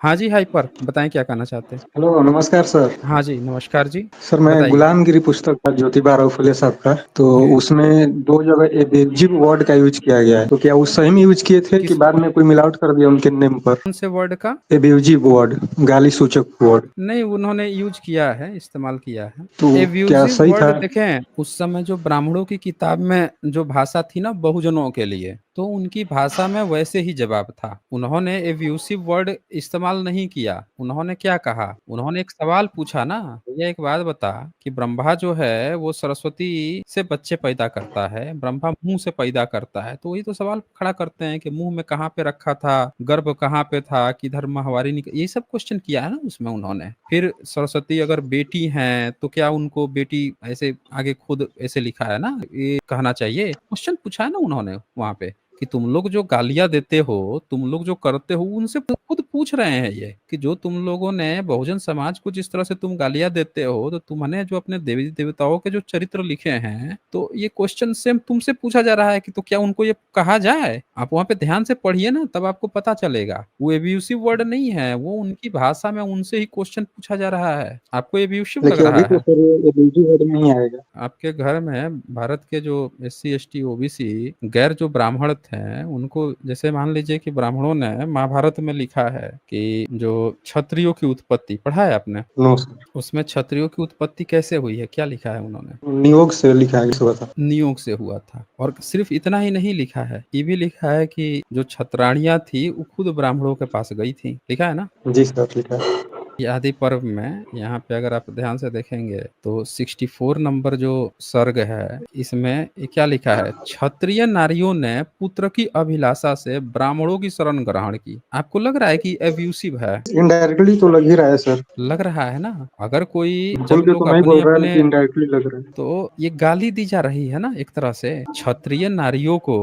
हाँ जी, हाइपर बताएँ क्या कहना चाहते हैं? हेलो, नमस्कार सर। हाँ जी, नमस्कार जी, सर मैं बताइए। गुलामगिरी पुस्तक था ज्योतिबा राव फुले साहब का, तो ओके, उसमें 2 जगह एब्रिविएटिव वर्ड का यूज़ किया गया है। तो क्या वो सही में यूज़ किए थे कि किस बाद में कोई मिलावट कर दिया उनके नेम पर? कौन से वर्ड का? एब्रिविएटिव वर्ड, गाली सूचक वर्ड। नहीं, उन्होंने यूज़ किया है, इस्तेमाल किया है। तो क्या एब्यूज़िव सही था? वर्ड देखें, उस समय जो ब्राह्मणों की किताब में जो भाषा थी ना बहुजनों के लिए, तो उनकी भाषा में वैसे ही जवाब था। उन्होंने एब्यूसिव वर्ड इस्तेमाल नहीं किया। उन्होंने क्या कहा? उन्होंने एक सवाल पूछा ना, भैया एक बात बता कि ब्रह्मा जो है वो सरस्वती से बच्चे पैदा करता है, ब्रह्मा मुँह से पैदा करता है। तो वही तो सवाल खड़ा करते हैं कि मुँह में कहाँ पे रखा था, गर्भ कहाँ पे था, किधर माहवारी ये सब क्वेश्चन किया है ना उसमें उन्होंने। फिर सरस्वती अगर बेटी हैं, तो क्या उनको बेटी ऐसे आगे खुद ऐसे लिखा है ना, ये कहना चाहिए। क्वेश्चन पूछा है ना उन्होंने वहाँ पे कि तुम लोग जो गालियाँ देते हो, तुम लोग जो करते हो, उनसे खुद पूछ रहे हैं ये कि जो तुम लोगों ने बहुजन समाज को जिस तरह से तुम गालियाँ देते हो, तो तुमने जो अपने देवी-देवताओं के जो चरित्र लिखे हैं, तो ये क्वेश्चन सेम तुमसे पूछा जा रहा है कि तो क्या उनको ये कहा जाए? आप वहाँ पे ध्यान से पढ़िए ना, तब आपको पता चलेगा। वो एब्यूसिव वर्ड नहीं है, वो उनकी भाषा में उनसे ही क्वेश्चन पूछा जा रहा है। आपको एब्यूसिव लग देखिए अभी रहा तो है? सर ये एब्रिविएटिव वर्ड में ही आएगा। आपके घर में भारत के जो एससी, एसटी, ओबीसी गैर जो ब्राह्मण थे, उनको जैसे मान लीजिए कि ब्राह्मणों ने महाभारत में लिखा है कि जो क्षत्रियों की उत्पत्ति पढ़ा है आपने? नो सर, उसमें क्षत्रियों की उत्पत्ति कैसे हुई है? क्या लिखा है उन्होंने? नियोग से लिखा है इस बता। नियोग से हुआ था। और सिर्फ इतना ही नहीं लिखा है, ये भी लिखा है कि जो क्षत्राणियाँ थी, वो खुद ब्राह्मणों के पास गई थी। लिखा है ना? जी सर, लिखा है। ये आदि पर्व में यहाँ पे अगर आप ध्यान से देखेंगे तो 64 नंबर जो सर्ग है, इसमें ये क्या लिखा है? क्षत्रिय नारियों ने पुत्र की अभिलाषा से ब्राह्मणों की शरण ग्रहण की। आपको लग रहा है कि एब्यूसिव है? इनडायरेक्टली तो लग ही रहा है सर। लग रहा है ना? अगर कोई खोल जब के लोग तो नहीं अपने बोल रहा है अपने लेकिन इनडायरेक्टली लग रहा है। तो ये गाली दी जा रही है ना एक तरह से, क्षत्रिय नारियों को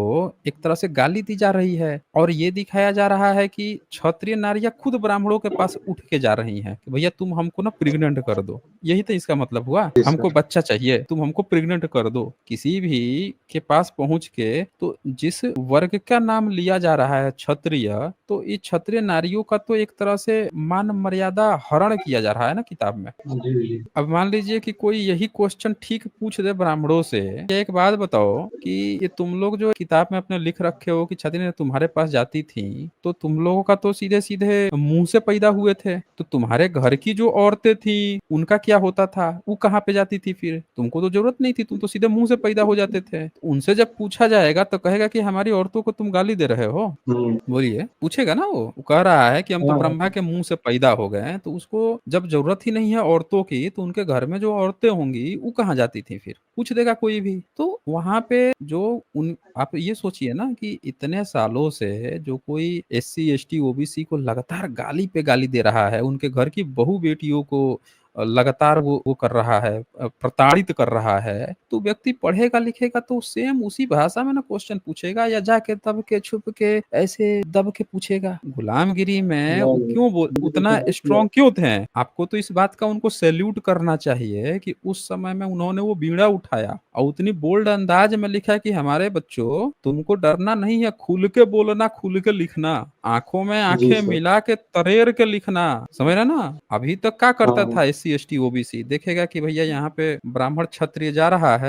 एक तरह से गाली दी जा रही है और ये दिखाया जा रहा है कि क्षत्रिय नारियां खुद ब्राह्मणों के पास उठ के जा रही हैं कि भैया तुम हमको ना प्रेग्नेंट कर दो। यही तो इसका मतलब हुआ, जी हमको सर। बच्चा चाहिए, तुम हमको प्रेग्नेंट कर दो। किसी भी के पास पहुंच के तो जिस वर्ग का नाम लिया जा रहा है क्षत्रिय, तो ये क्षत्रिय नारियों का तो एक तरह से मान मर्यादा हरण किया जा रहा है ना किताब में। जी, जी। अब मान लीजिए कि कोई यही क्वेश्चन ठीक पूछ दे ब्राह्मणों से कि एक बात बताओ कि ये तुम लोग जो किताब में अपने लिख रखे हो कि क्षत्रिय तुम्हारे पास जाती थी, तो तुम लोगों का तो सीधे सीधे मुंह से पैदा हुए थे, तो तुम्हारे घर की जो औरतें थी उनका क्या होता था? वो कहाँ पे जाती थी? फिर तुमको तो जरूरत नहीं थी, तुम तो सीधे मुंह से पैदा हो जाते थे। तो उनसे जब पूछा जाएगा तो कहेगा कि हमारी औरतों को तुम गाली दे रहे हो। हुँ। बोलिए, पूछेगा ना वो कह रहा है कि हम तो हाँ, ब्रह्मा के मुंह से पैदा हो गए हैं, तो उसको जब जरूरत ही नहीं है औरतों की, तो उनके घर में जो औरतें होंगी वो कहाँ जाती थी? फिर पूछ देगा कोई भी। तो वहां पे जो उन आप ये सोचिए ना कि इतने सालों से जो कोई एससी, एसटी, ओबीसी को लगातार गाली पे गाली दे रहा है, उनके घर की बहू बेटियों को लगातार वो कर रहा है, प्रताड़ित कर रहा है, तो व्यक्ति पढ़ेगा लिखेगा तो सेम उसी भाषा में ना क्वेश्चन पूछेगा या जाके दब के छुप के ऐसे दब के पूछेगा। गुलामगिरी में वो नहीं, क्यों बिल्कुल उतना सही किया। स्ट्रांग क्यों थे? आपको तो इस बात का उनको सैल्यूट करना चाहिए कि उस समय में उन्होंने वो बीड़ा उठाया और उतनी बोल्ड अंदाज में लिखा कि हमारे बच्चों तुमको डरना नहीं है, खुल के बोलना, खुल के लिखना, आंखों में जी आंखें सर। मिला के तरेर के लिखना। समझ रहे ना? अभी तक क्या करता हाँ, था एससी, एसटी, ओबीसी? देखेगा कि भैया यहाँ पे ब्राह्मण क्षत्रिय जा रहा है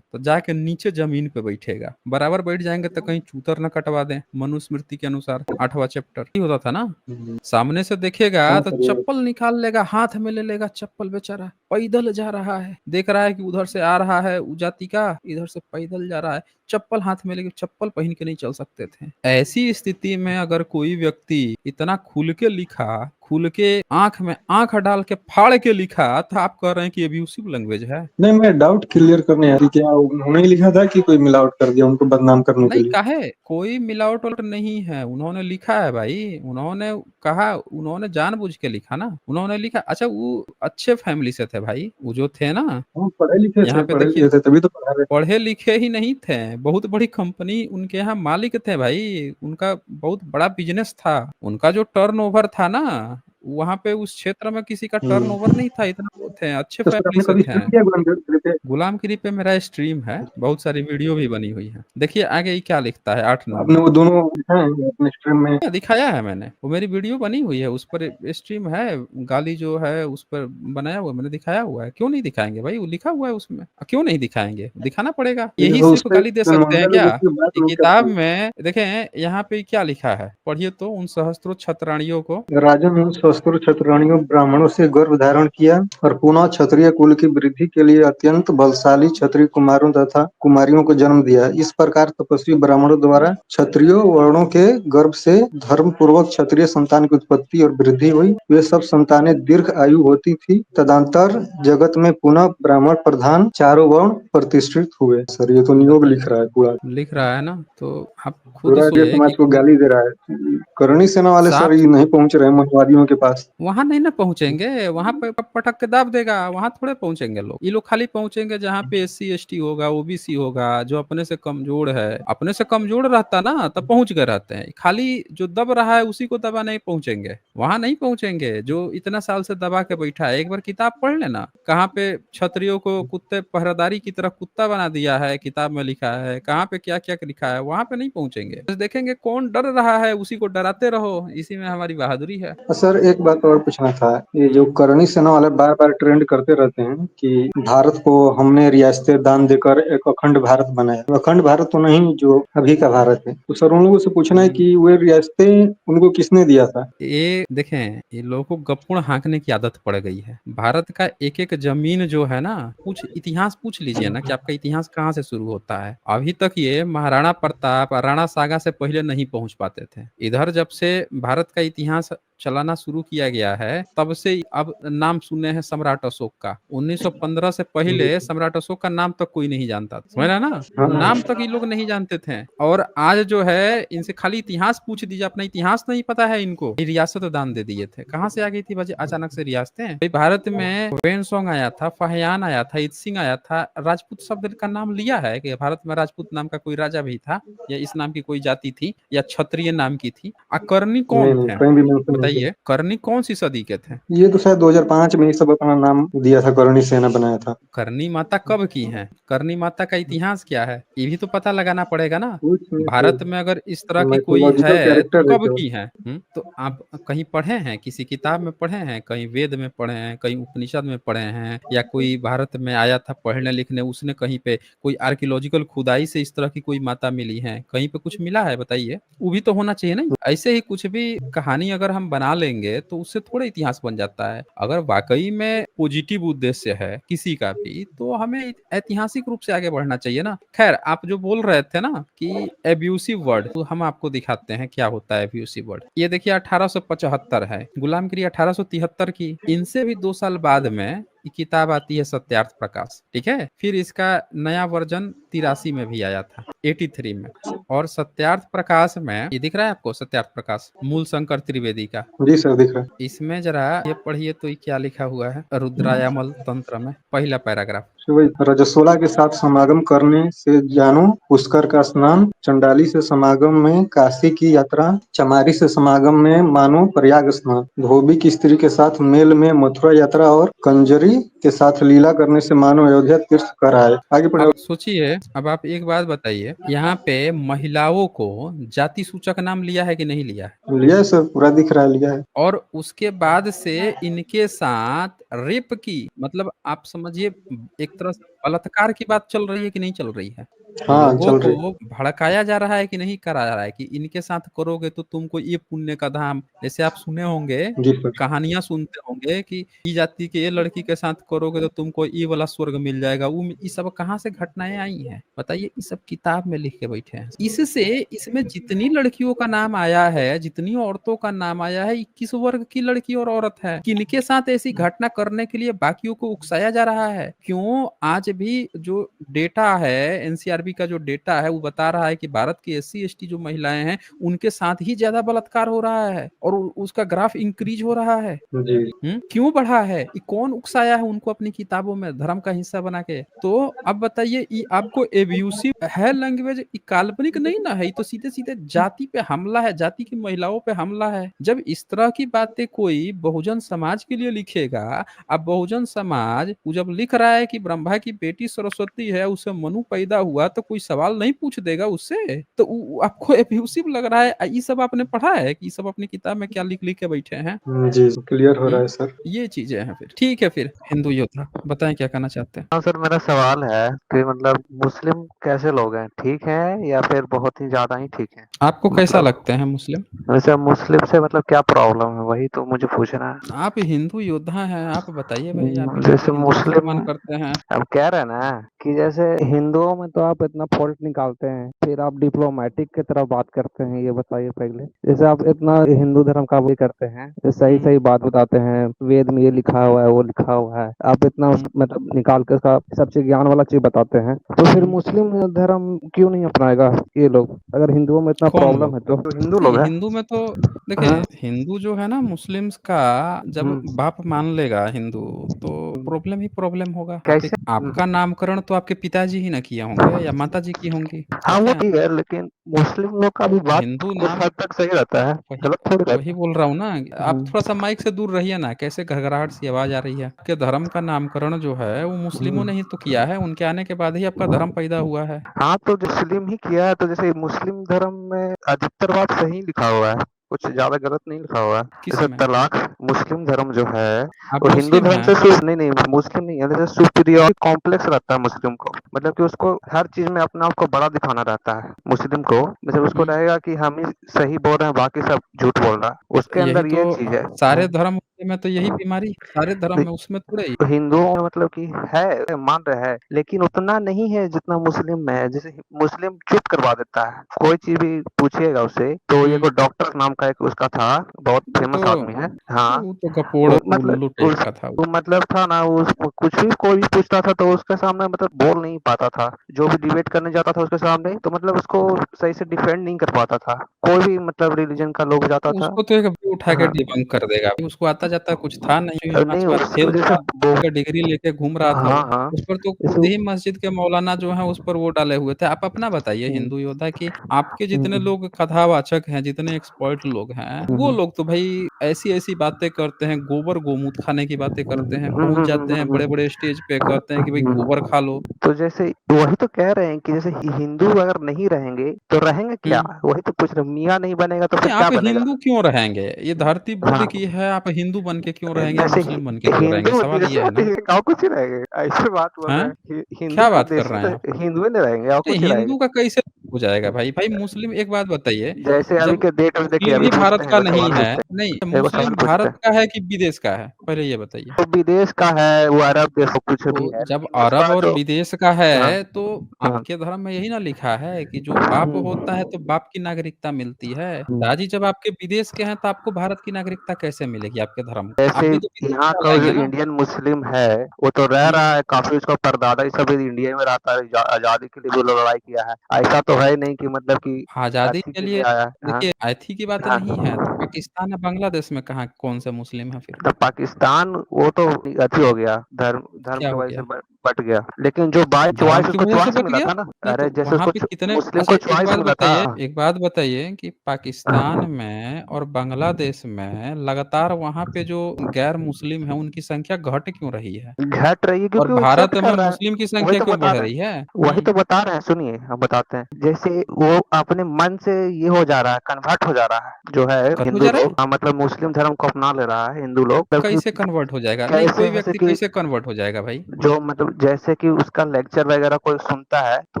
तो जाके नीचे जमीन पे बैठेगा। बराबर बैठ जाएंगे तो कहीं चूतर न कटवा दें, मनुस्मृति के अनुसार 8वां चैप्टर ही होता था ना। हुँ। सामने से देखेगा हाँ तो सर, ये चप्पल निकाल लेगा, हाथ में ले लेगा चप्पल, बेचारा पैदल जा रहा है, देख रहा है कि उधर से आ रहा है उ जाति का, इधर से पैदल जा रहा है, चप्पल हाथ में लेके, चप्पल पहन के नहीं चल सकते थे। ऐसी स्थिति में अगर कोई व्यक्ति इतना खुल के लिखा, खुल के आंख में आंख डाल के फाड़ के लिखा, तो आप कह रहे हैं कि अब्यूसिव लैंग्वेज है? नहीं, मैं डाउट क्लियर करने आया कि क्या उन्होंने ही लिखा था कि कोई मिलावट कर दिया उनको बदनाम करने के नहीं, लिए? काहे कोई मिलावट वलावट नहीं है, उन्होंने लिखा है भाई, उन्होंने कहा, उन्होंने जानबूझ के लिखा ना, उन्होंने लिखा। अच्छा, वो अच्छे फैमिली से थे भाई, वो जो थे ना, हम यहाँ पे पढ़े देखिए, लिखे थे तभी तो पढ़ा रहे थे। पढ़े लिखे ही नहीं थे, बहुत बड़ी कंपनी उनके यहाँ मालिक थे भाई, उनका बहुत बड़ा बिजनेस था, उनका जो टर्नओवर था ना, वहाँ पे उस क्षेत्र में किसी का हम्म। टर्नओवर नहीं था, इतना वो थे, अच्छे तो सर फैमिली आपने से कभी थे। स्ट्रीम किया गुलामगिरी पे? गुलामगिरी पे मेरा स्ट्रीम है, बहुत सारी वीडियो भी बनी हुई है। देखिए आगे ये क्या लिखता है 8 आपने नंबर। वो दोनों दिखाए हैं अपने स्ट्रीम में? दिखाया है मैंने, वो मेरी वीडियो बनी हुई है, उस पर स्ट्रीम है, गाली जो है उस पर बनाया हुआ है, मैंने दिखाया हुआ है। क्यों नहीं दिखाएंगे भाई, वो लिखा हुआ है उसमें, क्यों नहीं दिखाएंगे, दिखाना पड़ेगा। यही देखो उस सिर्फ पे गाली दे सकते हैं अनुमंडल क्या? की बात कि नहीं किताब करते। में देखें यहाँ पे क्या लिखा है, पढ़िए तो, उन सहस्त्रों छत्राणियों को। राजन उन सहस्त्र क्षत्रियों ब्राह्मणों से गर्भ धारण किया और पुनः क्षत्रिय कुल की वृद्धि के लिए अत्यंत बलशाली क्षत्रिय कुमारों तथा कुमारियों को जन्म दिया। इस प्रकार तपस्वी ब्राह्मणों द्वारा क्षत्रियो वर्णों के गर्भ से धर्म पूर्वक क्षत्रिय संतान की उत्पत्ति और वृद्धि हुई। वे सब संतानें दीर्घ आयु होती थी। तदंतर जगत में पुनः ब्राह्मण प्रधान चारों वर्ण प्रतिष्ठित हुए। सर ये तो नियोग बताइए, लिख रहा है पूरा, लिख रहा है ना, तो आप खुद पूरा ये सोचिए समाज कि को गाली दे रहा है। करणी सेना वाले सर साफ, ये नहीं पहुंच रहे हैं मनवादियों के पास। वहां नहीं ना पहुंचेंगे, वहां पे पटक के दाब देगा, वहां थोड़े पहुंचेंगे लोग। ये लोग खाली पहुंचेंगे जहाँ पे एससी एसटी होगा, ओबीसी होगा, जो अपने से कमजोर है। अपने से कमजोर रहता ना तब पहुंच गए रहते हैं, खाली जो दब रहा है उसी को दबा नहीं पहुंचेंगे, वहां नहीं पहुंचेंगे जो इतना साल से दबा के बैठा है। एक बार किताब पढ़ लेना, कहाँ पे क्षत्रियो को कुत्ते पहरेदारी की तरह कुत्ता बना दिया है, किताब में लिखा है, कहाँ पे क्या क्या लिखा है, वहां पे नहीं पहुंचेंगे। बस देखेंगे कौन डर रहा है उसी को डराते रहो, इसी में हमारी बहादुरी है। सर एक बात और पूछना था, ये जो हम्म। करणी सेना वाले बार बार ट्रेंड करते रहते हैं कि भारत को हमने रियासतें दान देकर एक अखंड भारत बनाया। अखंड भारत तो नहीं जो अभी का भारत है। तो सर उन लोगों से पूछना है हम्म। कि वे रियासतें उनको किसने दिया था? ये देखें, ये लोगों को गप्पुड़ हाँकने की आदत पड़ गई है। भारत का एक एक जमीन जो है ना, कुछ इतिहास पूछ लीजिए ना कि आपका इतिहास कहाँ से शुरू होता है। अभी तक ये महाराणा प्रताप और राणा सागा से पहले नहीं पहुंच पाते थे इधर। जब से भारत का इतिहास चलाना शुरू किया गया है तब से अब नाम सुने हैं सम्राट अशोक का। 1915 से पहले सम्राट अशोक का नाम तक कोई नहीं जानता था, समझ रहे हैं ना, हाँ नाम तक ये लोग नहीं जानते थे। और आज जो है इनसे खाली इतिहास पूछ दीजिए, अपना इतिहास नहीं पता है इनको। ये रियासत दान दे दिए थे, कहाँ से आ गई थी भाई अचानक से रियासतें? भाई भारत में वेनसोंग आया था, फाहियान आया था, इत आया था, राजपूत शब्द का नाम लिया है कि भारत में राजपूत नाम का कोई राजा भी था, या इस नाम की कोई जाति थी, या क्षत्रिय नाम की थी। अकर्णी नहीं कौन नहीं थे, कहीं भी मेंशन नहीं किया। बताइए, करनी कौन सी सदी के थे? ये तो शायद 2005 में ही सब अपना नाम दिया था, करणी सेना बनाया था। करनी माता कब की हैं? करनी माता का इतिहास क्या है, ये भी तो पता लगाना पड़ेगा ना। कुछ नहीं भारत में अगर इस तरह की कोई माइथोलॉजिकल है तो कैरेक्टर है कब क्या? की है? तो आप कहीं पढ़े हैं, किसी किताब में पढ़े हैं, कहीं वेद में पढ़े हैं, कहीं उपनिषद में पढ़े हैं, या कोई भारत में आया था पढ़ने लिखने, उसने कहीं पे कोई आर्कियोलॉजिकल खुदाई से इस तरह की कोई माता मिली है, कहीं पे कुछ मिला है बताइए? वो भी तो होना चाहिए ना। ऐसे ही कुछ भी कहानी अगर हम बना लेंगे तो उससे थोड़ा इतिहास बन जाता है। अगर वाकई में पॉजिटिव उद्देश्य है किसी का भी तो हमें ऐतिहासिक रूप से आगे बढ़ना चाहिए ना। खैर आप जो बोल रहे थे ना कि एब्यूसिव वर्ड, तो हम आपको दिखाते हैं क्या होता है एब्यूसिव वर्ड। ये देखिए 1875 है, गुलामगिरी 1873 की। इनसे भी 2 साल बाद में ये किताब आती है सत्यार्थ प्रकाश, ठीक है। फिर इसका नया वर्जन 83 में भी आया था, 83 में। और सत्यार्थ प्रकाश में ये दिख रहा है आपको, सत्यार्थ प्रकाश मूल शंकर त्रिवेदी का। जी सर दिख रहा इसमें जरा ये पढ़िए तो ये क्या लिखा हुआ है, रुद्रायामल तंत्र में पहला पैराग्राफ। है। वही रजस्वला के साथ समागम करने से जानो पुष्कर का स्नान, चंडाली से समागम में काशी की यात्रा, चमारी से समागम में मानो प्रयाग स्नान, धोबी की स्त्री के साथ मेल में मथुरा यात्रा और कंजरी के साथ लीला करने से मानो अयोध्या तीर्थ कर आए। आगे पढ़े। अब सोचिए, अब आप एक बात बताइए, यहाँ पे महिलाओं को जाति सूचक नाम लिया है कि नहीं लिया है? लिया है सर, पूरा दिख रहा है, लिया है। और उसके बाद से इनके साथ रेप की, मतलब आप समझिए एक तरह से बलात्कार की बात चल रही है कि नहीं चल रही है? हाँ लोगों चल को रही। भड़काया जा रहा है कि नहीं करा जा रहा है कि इनके साथ करोगे तो तुमको ये पुण्य का धाम, जैसे आप सुने होंगे, जी सर। कहानियां सुनते होंगे कि ई जाति के ये लड़की के साथ करोगे तो तुमको ये वाला स्वर्ग मिल जाएगा। वो ये सब कहाँ से घटनाएं आई हैं बताइए? ये सब किताब में लिख के बैठे हैं। इससे इसमें जितनी लड़कियों का नाम आया है, जितनी औरतों का नाम आया है, ये किस वर्ग की लड़की और औरत है? किनके साथ ऐसी घटना करने के लिए बाकियों को उकसाया जा रहा है? क्यों आज भी जो डेटा है एनसीआर एनसीआरबी का जो डेटा है वो बता रहा है कि भारत की एससी एसटी जो महिलाएं हैं उनके साथ ही ज्यादा बलात्कार हो रहा है और उसका ग्राफ इंक्रीज हो रहा है। जी क्यों बढ़ा है? ये कौन उकसाया है उनको अपनी किताबों में धर्म का हिस्सा बना के? तो अब बताइए, ये आपको एब्यूसिव है लैंग्वेज, ये काल्पनिक नहीं ना है, ये तो सीधे सीधे जाति पे हमला है, जाति की महिलाओं पे हमला है। जब इस तरह की बातें कोई बहुजन समाज के लिए लिखेगा, अब बहुजन समाज वो जब लिख रहा है कि ब्रह्मा की बेटी सरस्वती है, उसे मनु पैदा हुआ, तो कोई सवाल नहीं पूछ देगा उससे? तो आपको एब्यूसिव लग रहा है? ये सब आपने पढ़ा है कि सब अपनी किताब में क्या लिख लिख के बैठे हैं? जी क्लियर हो रहा हम्म है सर। ये चीजें हैं। फिर ठीक है, फिर हिंदू योद्धा बताएं क्या कहना चाहते हैं। हाँ सर, मेरा सवाल है कि मतलब मुस्लिम कैसे लोग हैं, ठीक है या फिर बहुत ही ज्यादा ही ठीक है? आपको कैसा मतलब लगते हैं मुस्लिम? वैसे मुस्लिम से मतलब क्या प्रॉब्लम है, वही तो मुझे पूछना है। आप हिंदू योद्धा हैं, आप बताइए भाई, आप लोग तो जैसे हिंदू मुस्लिम, मुसलमान करते हैं। अब कह रहे हैं ना कि जैसे हिंदुओं में तो आप इतना फॉल्ट निकालते हैं, फिर आप डिप्लोमेटिक की तरफ बात करते हैं, ये बताइए पहले। जैसे आप इतना हिंदू धर्म का भी करते हैं, ये सही हम्म सही बात बताते हैं, वेद में ये लिखा हुआ है वो लिखा हुआ है, आप इतना हम्म मतलब निकाल कर उसका सबसे ज्ञान वाला चीज बताते हैं, तो फिर हम्म। मुस्लिम धर्म क्यों नहीं अपनाएगा ये लोग? अगर हिंदुओं में इतना कौन प्रॉब्लम लोग? है तो हिंदू नहीं, लोग हैं। हिंदू में तो देखिए, हाँ। हिंदू जो है ना, मुस्लिम्स का जब हम्म। बाप मान लेगा हिंदू, तो प्रॉब्लम ही प्रॉब्लम होगा। कैसे? आपका नामकरण तो आपके पिताजी ही ना किए होंगे या माताजी की होंगी, हाँ ठीक वो है? ठीक है, लेकिन मुस्लिम लोग का भी बात हिंदू कुछ नाम, हद तक सही रहता है, वही गलत थोड़ी वही रहता बोल रहा हूँ ना। है। आप थोड़ा सा माइक से दूर रहिए ना, कैसे घड़घड़ाहट सी आवाज आ रही है। आपके धर्म का नामकरण जो है वो मुस्लिमों ने ही तो किया है, उनके आने के बाद ही आपका धर्म पैदा हुआ है। हाँ तो जो मुस्लिम ही किया है, तो जैसे मुस्लिम धर्म में अधिकतर बात सही लिखा हुआ है, कुछ ज्यादा गलत नहीं लिखा हुआ है। किस जैसे में? तलाक, मुस्लिम धर्म जो है आप वो हिंदू मुस्लिम धर्म हैं? से नहीं नहीं, मुस्लिम नहीं है। जैसे सुपीरियर कॉम्प्लेक्स रहता है मुस्लिम को, मतलब कि उसको हर चीज में अपने आप को बड़ा दिखाना रहता है मुस्लिम को। जैसे उसको हम्म, रहेगा कि हम ही सही बोल रहे हैं, बाकी सब झूठ बोल रहा है, उसके यही अंदर तो ये चीज है। सारे धर्म में तो यही बीमारी, सारे धर्म में उसमें थोड़े ही। तो हिंदुओं में मतलब कि है, मान रहे हैं, लेकिन उतना नहीं है जितना मुस्लिम में है। जैसे मुस्लिम चुप करवा देता है, कोई चीज भी पूछिएगा उससे, तो ये हम्म कोई डॉक्टर नाम का एक उसका था, बहुत वो फेमस तो आदमी है। हाँ। वो तो गपोड़ वो मतलब उल्लू टाइप उस का था वो। वो मतलब था ना, वो कुछ भी कोई भी पूछता था तो उसके सामने मतलब बोल नहीं पाता था। जो भी डिबेट करने जाता था उसके सामने, तो मतलब उसको सही से डिफेंड नहीं कर पाता था। कोई भी मतलब रिलीजन का लोग जाता था। उसको तो एक अभी उठा के हाँ। डिबंक कर देगा, उसको आता जाता कुछ था नहीं, पांच नहीं बार उस फेल वजह से था, का डिग्री लेके घूम रहा था हाँ वो। हाँ। उस पर तो जैसे खुद ही मस्जिद के मौलाना जो है उस पर वो डाले हुए थे। आप अपना बताइए हम्म, हिंदू योद्धा कि आपके जितने हम्म, लोग कथावाचक हैं, जितने एक्सपर्ट लोग हैं, वो हम्म, लोग तो भाई ऐसी ऐसी बातें करते हैं, गोबर गोमूत्र खाने की बातें करते हैं, हम्म, पहुंच हम्म, जाते हैं बड़े बड़े स्टेज पे, कहते हैं कि भाई गोबर खा लो। तो जैसे वही तो कह रहे हैं कि जैसे हिंदू अगर नहीं रहेंगे तो रहेंगे क्या? हम्म वही तो पूछ रहे हैं, मियाँ नहीं बनेगा तो नहीं, फिर क्या आप बनेगा? हिंदू क्यों रहेंगे? ये धरती बुद्ध हाँ। की है, आप हिंदू बन के क्यों रहेंगे या जैसे मुस्लिम बन के क्यों रहेंगे? हिंदू सवाल ये है ना। गाँव कुछ ही रहेंगे, ऐसे बात बोल रहे हैं? हैं हिंदू क्या तो बात कर देश ही रहे हैं आप? हिंदू ही नहीं रहेंगे और नहीं, कुछ ही रहेंगे। हिंदू का कैसे हो जाएगा भाई? भाई मुस्लिम, एक बात बताइए, जैसे अभी जब के डेट में देखिए, मुस्लिम अभी ही पूछते भारत हैं, का एगो नहीं सवाल है, पूछते नहीं, हैं, एगो सवाल मुस्लिम पूछते भारत हैं। का है कि विदेश का है? पहले ये बताइए। तो विदेश का है, वो अरब देश कुछ भी तो है, जब लेकिन अरब उसका और जो विदेश का हाँ है, तो हाँ आपके धर्म में यही ना लिखा है कि जो बाप हम्म, होता है तो बाप की नागरिकता मिलती है। हम्म। दादी जब आपके विदेश के हैं तो आपको भारत की नागरिकता कैसे मिलेगी आपके धर्म की? आप जैसे भी तो विदेश यहाँ का जो कहलाएंगे ना। इंडियन मुस्लिम है, वो तो रह हम्म रहा है काफी, उसका परदादा ये सब भी इंडिया में रहता है, आजादी के लिए भी लोग लड़ाई किया है। ऐसा तो है नहीं कि मतलब कि आजादी अच्छी के के लिए लिए आया है। हाँ देखिए, ऐथी की बात नहीं है, तो हाँ। पाकिस्तान या बांग्लादेश में कहाँ कौन से मुस्लिम है फिर? तो पाकिस्तान वो तो अथी हो गया, धर्म धर्म क्या की हो वजह से गया? बट गया, लेकिन जो बाय धर्म चॉइस की उसको वजह से चॉइस बच मिला गया? था ना। नहीं तो अरे जैसे वहां उसको पे कितने, मुस्लिम अच्छा को एक चॉइस बात मिला था। बताइए, एक बात बताइए कि पाकिस्तान हाँ। में और बांग्लादेश में लगातार वहां पे जो गैर मुस्लिम है उनकी संख्या घट क्यों रही है, घट रही है और क्योंकि वो भारत एक्सेप्ट में कर रहा है। मुस्लिम की वही संख्या तो क्यों बता बढ़ रहे रही है? हैं, वही तो बता रहे हैं, सुनिए हम बताते हैं। जैसे वो अपने मन से ये हो जा रहा है, कन्वर्ट हो जा रहा है, जो है हो हिंदू जा रहा है? लोग, हाँ, मतलब मुस्लिम धर्म को अपना ले रहा है हिंदू लोग, मतलब कैसे कि कन्वर्ट हो जाएगा? नहीं, कैसे कोई जैसे व्यक्ति कि कैसे कन्वर्ट हो जाएगा भाई? जो मतलब जैसे कि उसका लेक्चर वगैरह कोई सुनता है तो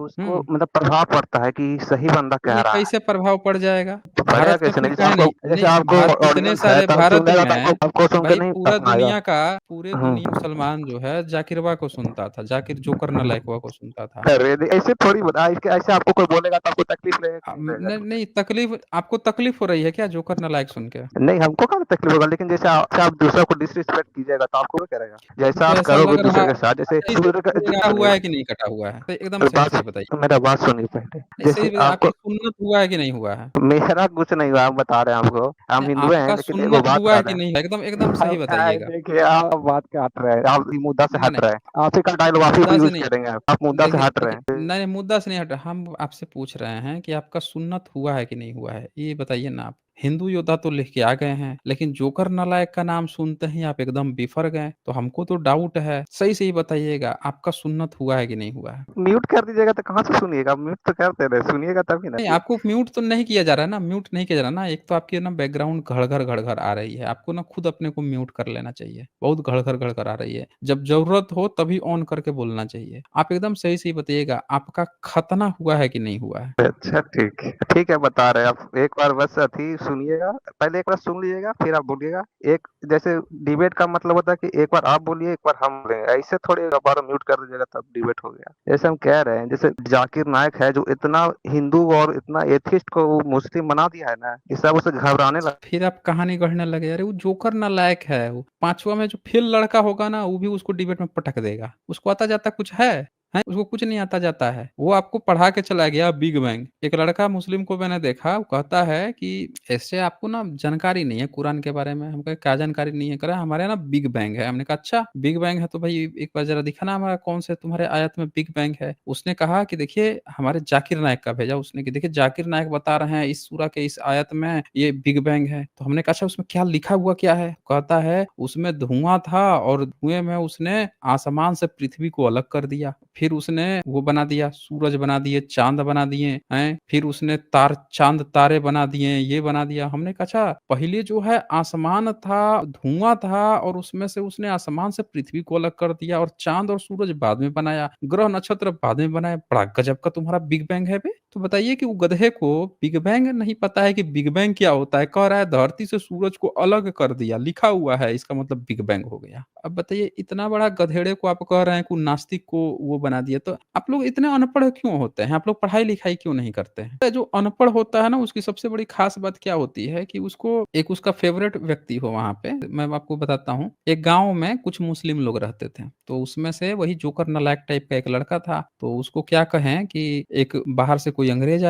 उसको हम्म मतलब प्रभाव पड़ता है कि सही बंदा कह ये रहा है। कैसे प्रभाव पड़ जाएगा? तो पड़ेगा भारत में कैसे फिर नहीं? कहे नहीं, जैसे नहीं आपको भारत इतने ऑडियंस है सारे तो आप भारत सुनेगा, तो में, आपको सुन के भाई नहीं पूरा अपनाएगा। दुनिया का, पूरे दुनिया हम्म। मुसलमान जो है जाकिरवा को सुनता था, जाकिर जोकर नालायकवा को सुनता था। अरे नहीं, ऐसे थोड़ी बता, ऐसे आपको कोई बोलेगा तो आपको तकलीफ लगेगा कि नहीं नहीं लगेगा? नहीं, तकलीफ आपको तकलीफ हो रही है क्या जोकर नालायक सुन के? नहीं, हमको कहाँ तकलीफ होगा, लेकिन जैसे आप दूसरा को डिसरिस्पेक्ट कीजिएगा तो आपको क्या करेगा? जैसा तो आप ऐसा करोगे लग रहा, दूसरे के साथ, जैसे अच्छा इस उधर का कटा हुआ है कि नहीं कटा हुआ है? तो एकदम सही से बताइए। मेरा बात सुनिए पहले। नहीं जैसे सही बताइए, आपको आपकी सुन्नत हुआ है कि नहीं हुआ है? मेरा कुछ नहीं हुआ, हम बता रहे हैं आपको। हम नहीं, हिंदू हैं, आपका लेकिन एगो सुन्नत बात हुआ बता है रहे कि हैं। नहीं हुआ? एकदम एकदम सही अब क्या है, बताइएगा। देखिए आप बात से हट रहे हैं, आप मुद्दा से नहीं, हट नहीं, रहे हैं। आप ही का डायलॉग आप ही को मुद्दा से यूज़ नहीं, करेंगे, आप मुद्दा से देखिए हट रहे देखिए हैं। नहीं, नहीं, मुद्दा से नहीं हट, हम आपसे पूछ रहे हैं कि आपका सुन्नत हुआ है कि नहीं हुआ है? ये बताइए ना आप। हिंदू योद्धा तो लिख के आ गए हैं, लेकिन जोकर नालायक का नाम सुनते ही आप एकदम बिफर गए, तो हमको तो डाउट है। सही-सही बताइएगा, आपका सुन्नत हुआ है कि नहीं हुआ है? म्यूट कर दीजिएगा तो कहाँ से सुनिएगा? म्यूट तो कर दे रहे, सुनिएगा तभी ना। नहीं, आपको म्यूट तो नहीं किया जा रहा है ना, म्यूट नहीं किया जा रहा ना। एक तो आपकी ना बैकग्राउंड घड़-घड़ आ रही है, आपको ना खुद अपने को म्यूट कर लेना चाहिए। बहुत घड़-घड़ आ रही है। जब ज़रूरत हो तभी ऑन करके बोलना चाहिए। आप एकदम सही-सही बताइएगा, आपका खतना हुआ है कि नहीं हुआ है? अच्छा ठीक है। ठीक है, बता रहे हैं आप। एक बार बस अथी सुनिएगा, पहले एक बार सुन लीजिएगा, फिर आप बोलिएगा। एक जैसे डिबेट का मतलब होता है कि एक बार आप बोलिए, एक बार हम बोलेंगे। ऐसे थोड़ी दोबारा म्यूट कर दीजिएगा तब डिबेट हो गया। जैसे हम कह रहे हैं, जैसे जाकिर नाइक है जो इतना हिंदू और इतना एथिस्ट को वो मुस्लिम बना दिया है ना, कि सब उसे घबराने लगे। फिर आप कहानी गढ़ने लगे, अरे वो जोकर नालायक है वो। 5वां में जो फेल लड़का होगा ना, वो भी उसको डिबेट में पटक देगा। उसको आता-जाता कुछ है? हैं? उसको कुछ नहीं आता-जाता है। वो आपको पढ़ा के चला गया बिग बैंग। एक लड़का मुस्लिम को मैंने देखा, वो कहता है कि ऐसे आपको ना जानकारी नहीं है कुरान के बारे में। हम कहे क्या जानकारी नहीं है? कह रहा है हमारे यहाँ ना बिग बैंग है। हमने कहा अच्छा बिग बैंग है तो भाई एक बार ज़रा दिखाना हमारा कौन से तुम्हारे आयत में बिग बैंग है? उसने कहा कि देखिए हमारे जाकिर नाइक का भेजा उसने कि देखिए जाकिर नाइक बता रहे हैं इस सूरा के इस आयत में ये बिग बैंग है। तो हमने कहा अच्छा उसमें क्या लिखा हुआ क्या है? कहता है उसमें धुआँ था और धुएँ में उसने आसमान से पृथ्वी को अलग कर दिया। फिर उसने वो बना दिया, सूरज बना दिए, चाँद बना दिए, हैं? फिर उसने चाँद तारे बना दिए, ये बना दिया। हमने कहा अच्छा पहले जो है आसमान था, धुआँ था और उसमें से उसने आसमान से पृथ्वी को अलग कर दिया और चाँद और सूरज बाद में बनाया, ग्रह नक्षत्र बाद में बनाए। बड़ा गजब का तुम्हारा बिग बैंग है बे! तो बताइए कि वो गधे को बिग बैंग नहीं पता है कि बिग बैंग क्या होता है? कह रहा है धरती से सूरज को अलग कर दिया, लिखा हुआ है इसका मतलब बिग बैंग हो गया। अब बताइए इतना बड़ा गधेड़े को आप कह रहे हैं कि नास्तिक को वो बना दिया, तो आप लोग इतने अनपढ़ क्यों होते हैं? आप लोग पढ़ाई-लिखाई क्यों नहीं करते हैं? जो अनपढ़ होता है ना उसकी सबसे बड़ी ख़ास बात क्या होती है कि उसको एक उसका फ़ेवरेट व्यक्ति हो वहाँ पे। मैं आपको बताता हूँ, एक गाँव में कुछ मुस्लिम लोग रहते थे, तो उसमें से वही जोकर नालायक टाइप का एक लड़का था, तो उसको क्या कहें कि एक बाहर से कोई अंग्रेज़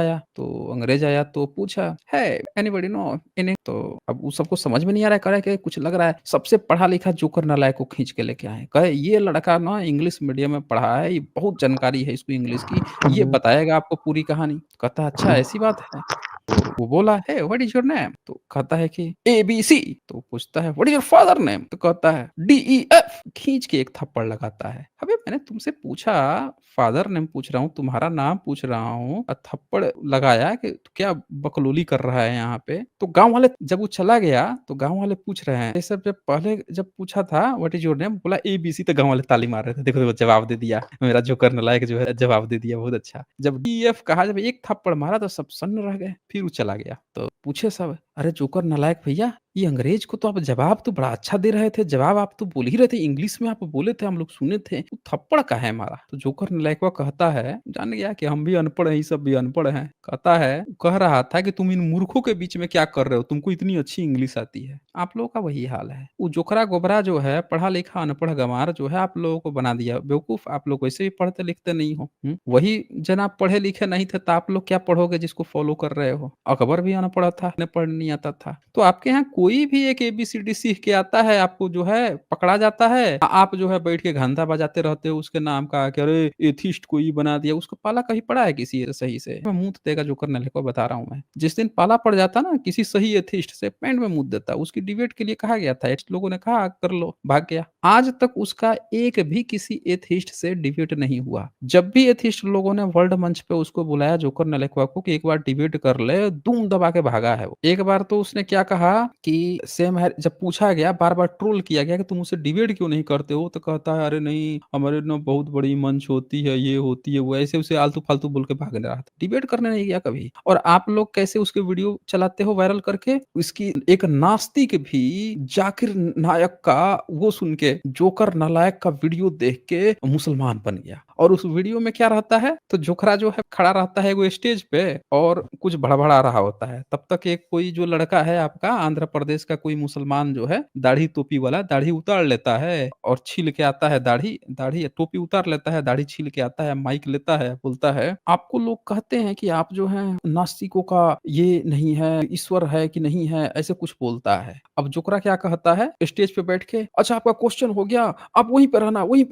आया तो पूछा, "हे एनीबॉडी नो एनी" तो अब उस सबको समझ में नहीं आ रहा है, कह रहा है कि कुछ लग रहा है, सबसे पढ़ा-लिखा जोकर नालायक को खींच के लेके आए। कहे ये लड़का ना इंग्लिश मीडियम में पढ़ा है, ये बहुत जानकारी है इसको इंग्लिश की, ये बताएगा आपको पूरी कहानी। कहता है अच्छा ऐसी बात है? तो वो बोला, "hey what is your name?" तो कहता है कि एबीसी। तो पूछता है, "what is your father name?" तो कहता है डीईएफ। खींच के एक थप्पड़ लगाता है। अबे मैंने तुमसे पूछा, फादर नेम पूछ रहा हूँ, तुम्हारा नाम पूछ रहा हूँ और थप्पड़ लगाया कि तू क्या बकलोली कर रहा है यहाँ पे? तो गाँव वाले जब वो चला गया, तो गाँव वाले पूछ रहे हैं, ये सब जब पहले जब पूछा था व्हाट इज़ योर नेम? बोला एबीसी तो गाँव वाले ताली मार रहे थे। देखो, देखो जवाब दे दिया। मेरा जोकर नालायक जो है जवाब दे दिया, बहुत अच्छा। जब डीईएफ कहा, जब एक थप्पड़ मारा तो सब सन्न रह गए। फिर वो चला गया। तो पूछे सब, "अरे जोकर नालायक भैया, ये अंग्रेज को तो आप जवाब तो बड़ा अच्छा दे रहे थे, जवाब आप तो बोल ही रहे थे, इंग्लिश में आप बोले थे, हम लोग सुने थे, वो थप्पड़ काहे मारा?" तो जोकर नालायकवा कहता है, जान गया कि हम भी अनपढ़ हैं, ये सब भी अनपढ़ हैं। कहता है, कह रहा था कि तुम इन मूर्खों के बीच में क्या कर रहे हो? तुमको इतनी अच्छी इंग्लिश आती है। आप लोगों का वही हाल है। वो जोकरा-गोबरा जो है, पढ़ा-लिखा अनपढ़ गँवार जो है, आप लोगों को बना दिया बेवकूफ़। आप लोग वैसे भी पढ़ते-लिखते नहीं हो। वही जनाब पढ़े-लिखे नहीं थे, तो आप लोग क्या पढ़ोगे जिसको फ़ॉलो कर रहे हो? अकबर भी अनपढ़ था, उन्हें पढ़ने नहीं आता था। तो आपके यहाँ कोई भी एक एबीसीडी सीख के आता है, आपको जो है पकड़ा जाता है। आप जो है बैठ के घंटा बजाते रहते हो उसके नाम का कि अरे एथिस्ट को ये बना दिया। उसको पाला कहीं पड़ा है किसी सही से? मैं मुँह देगा जोकर नालायक को बता रहा हूँ मैं। जिस दिन पाला पड़ जाता ना किसी सही एथिस्ट से, पैंट में मुत देता। उसकी डिबेट के लिए कहा गया था, एथिस्ट लोगों ने कहा कर लो, भाग गया। आज तक उसका एक भी किसी एथिस्ट से डिबेट नहीं हुआ। जब भी एथिस्ट लोगों ने वर्ल्ड मंच पे उसको बुलाया जोकर नालायकवा को कि एक बार डिबेट कर ले, दुम दबा के भागा है वो। एक बार तो उसने क्या कहा कि सेम है, जब पूछा गया, बार-बार ट्रोल किया गया कि तुम मुझसे डिबेट क्यों नहीं करते हो? तो कहता है अरे नहीं, हमारे ना बहुत बड़ी मंच होती है, ये होती है, वो ऐसे उसे आलतू-फालतू बोल के भाग रहा था। डिबेट करने नहीं गया कभी। और आप लोग कैसे उसके वीडियो चलाते हो वायरल करके? उसकी एक नास्तिक भी जाकिर नायक का वो सुन के, जोकर नालायक का वीडियो देख के मुसलमान बन गया। और उस वीडियो में क्या रहता है, तो जोखरा जो है खड़ा रहता है वो स्टेज पे और कुछ भड़बड़ा रहा होता है। तब तक एक कोई जो लड़का है आपका आंध्र प्रदेश का कोई मुसलमान जो है, दाढ़ी टोपी वाला, दाढ़ी उतार लेता है और छील के आता है दाढ़ी, दाढ़ी टोपी उतार लेता है, दाढ़ी छील के आता है, माइक लेता है, बोलता है, आपको लोग कहते हैं कि आप जो हैं नास्तिकों का ये नहीं है, ईश्वर है कि नहीं है, ऐसे कुछ बोलता है। अब जोकरा क्या कहता है स्टेज पे बैठ के, अच्छा आपका क्वेश्चन हो गया, आप वहीं पे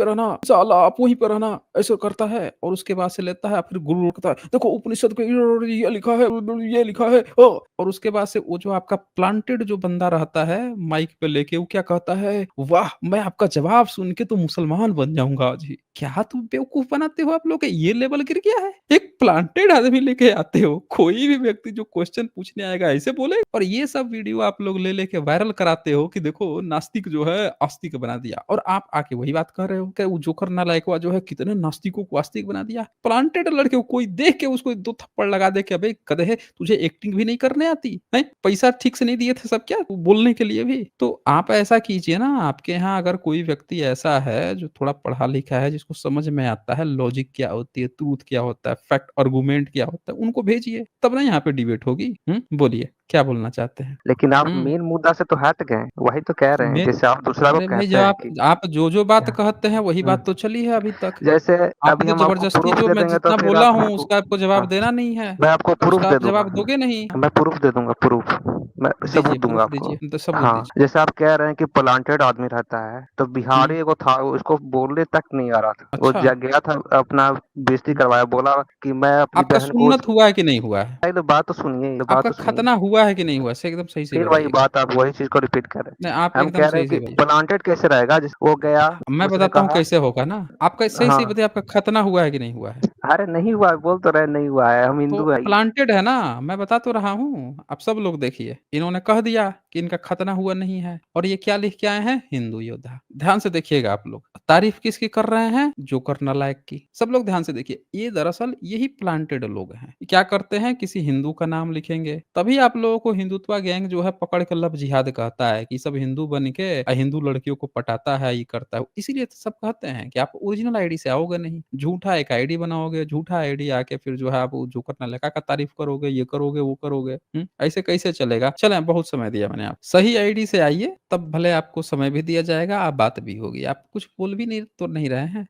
रहना, साला आप वहीं पे रहना, ऐसे करता है और उसके बाद से लेता है, फिर गुरु कहता है, देखो उपनिषद के ये लिखा है, ये लिखा है, और उसके बाद से वो जो आपका प्लांटेड जो बंदा रहता है माइक पे लेके, वो क्या कहता है, वाह मैं आपका जवाब सुन के तो मुसलमान बन जाऊंगा आज ही। क्या तुम बेवकूफ बनाते हो आप लोग, ये लेवल गिर गया है। एक प्लांटेड आदमी लेके आते हो, कोई भी व्यक्ति जो क्वेश्चन पूछने आएगा ऐसे बोले, और ये सब वीडियो आप लोग ले लेके वायरल कराते हो कि देखो नास्तिक जो है आस्तिक बना दिया, और आप आके वही बात कर रहे हो कि वो जोकर नालायकवा जो है कितने नास्तिकों को आस्तिक बना दिया। प्लांटेड लड़के को कोई देख के उसको 2 थप्पड़ लगा दे कि अबे गधे तुझे एक्टिंग भी नहीं करने आती है, पैसा ठीक से नहीं दिए थे सब क्या बोलने के लिए भी। तो आप ऐसा कीजिए ना, आपके यहाँ अगर कोई व्यक्ति ऐसा है जो थोड़ा पढ़ा लिखा है, जिसको समझ में आता है लॉजिक क्या होती है, ट्रूथ क्या होता है, फैक्ट आर्गुमेंट क्या होता है, उनको भेजिए, तब ना यहाँ पे डिबेट होगी। बोलिए क्या बोलना चाहते हैं? लेकिन आप हम्म मेन मुद्दा से तो हट गए, वही तो कह रहे हैं, मेन जैसे आप दूसरा को अरे भाई, कहते जब हैं आप कि आप जो बात कहते हैं वही हम्म, बात तो चली है अभी तक। जैसे आपने अभी तो हम आपको जबरदस्ती, प्रूफ जो दे मैं देंगे तो जितना फिर बोला आप हूँ उसका आपको जवाब हाँ, देना नहीं है, मैं आपको प्रूफ उसका दे आप दूंगा, जवाब दोगे नहीं। मैं प्रूफ दे दूंगा, प्रूफ, मैं दीजिए सबूत दूंगा प्रूफ आपको। दीजिए, तो सबूत हाँ, दीजिए। जैसे आप कह रहे हैं कि प्लांटेड आदमी रहता है, तो हम्म बिहारी एगो था, उसको बोलने तक नहीं आ रहा था, वो अच्छा। गया था अपना बेइज्जती हम्म, करवाया, बोला कि मैं अपनी आपका बहन को सुन्नत हुआ है कि नहीं हुआ है? पहले बात तो सुनिए, ये बात आपका तो सुनिए, खतना हुआ है कि नहीं हुआ, से एकदम सही से फिर वही बताइएगा। बात आप वही चीज को रिपीट कर रहे नहीं, हैं। आप हम एकदम कह रहे सही हैं से कि बताइए। प्लांटेड कैसे रहेगा, जिस वो गया, मैं उसने बताता हूँ कहा कैसे होगा ना, आपका सही हाँ, सही बताइए, आपका खतना हुआ है कि नहीं हुआ है? अरे नहीं हुआ, बोल तो रहे नहीं हुआ है, हम तो हिंदू है। प्लांटेड है ना, मैं बता तो रहा हूँ। आप सब लोग देखिए, इन्होंने कह दिया कि इनका खतना हुआ नहीं है, और ये क्या लिख के आए हैं, हिंदू योद्धा। ध्यान से देखिएगा आप लोग, तारीफ किसकी कर रहे हैं, जोकर नालायक की। सब लोग ध्यान से देखिए, ये दरअसल यही प्लांटेड लोग हैं। क्या करते हैं, किसी हिंदू का नाम लिखेंगे, तभी आप लोगों को हिंदुत्व गैंग जो है पकड़ के लव जिहाद कहता है कि सब हिंदू बन के हिंदू लड़कियों को पटाता है, ये करता है। इसीलिए तो सब कहते हैं कि आप ओरिजिनल आईडी से आओगे नहीं, झूठा एक आईडी बनाओगे, झूठा आईडी आके फिर जो है आप वो जोकर नालायका का तारीफ करोगे, ये करोगे, वो करोगे। ऐसे कैसे चलेगा? चलें, बहुत समय दिया मैंने आप, सही आईडी से आइए, तब भले आपको समय भी दिया जाएगा, आप बात भी होगी। आप कुछ बोल भी नहीं तो नहीं रहे हैं।